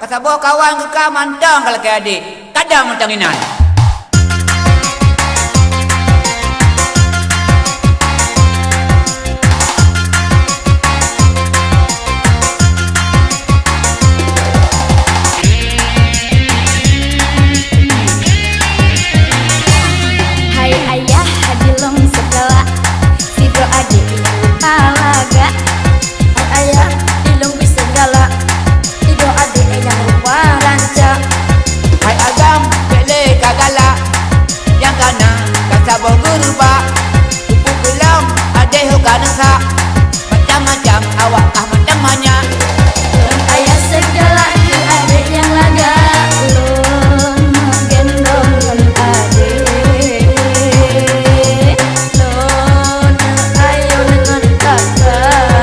Kasabah kawan ke kau mandang kalau ke adik. Kadang mentang inan. Hai ayah hadilong segala, sido adik talaga. Hai ayah dilong segala, sido adik yang rupa ranca. Hai agam pele kagala yang kana kasabah gerba. Tupu gelang adik hukana sa. Macam-macam awak ah macam-macamnya. Ayah segala ke adik yang laga, lon gendong adik, lon ayo dengan kakak.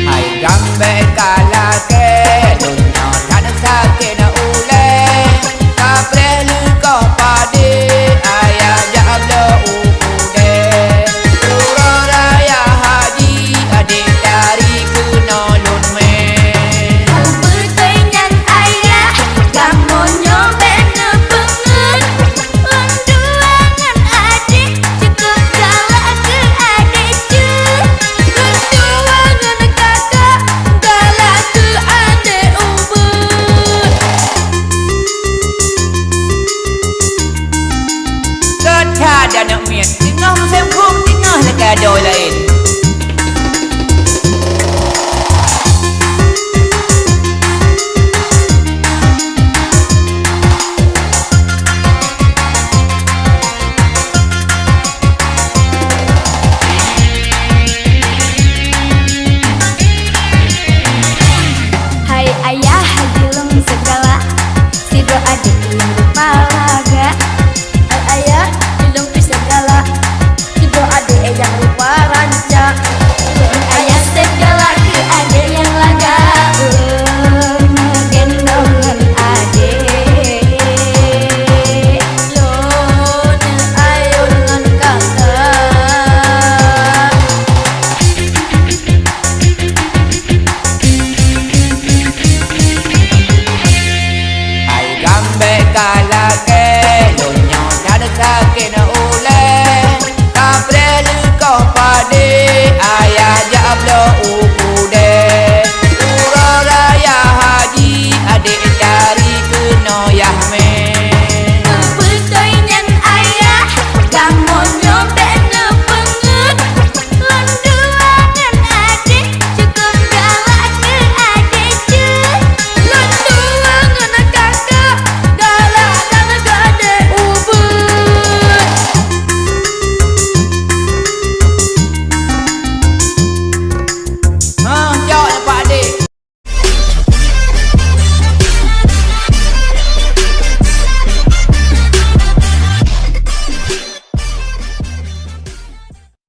Hai gambe kala ke dunia tanah sakit na ule. Kapre lu kau pade ayah jabla ukude. Surah raya haji adik dari kenolon me. Pertanyaan ayah, kamu nyoben pengen unduangan adik, cukup galak ke adik je. Unduangan kakak, galak ke adik ubud. Kata dan nak mian tengah musim kum tengah lekadoi lain.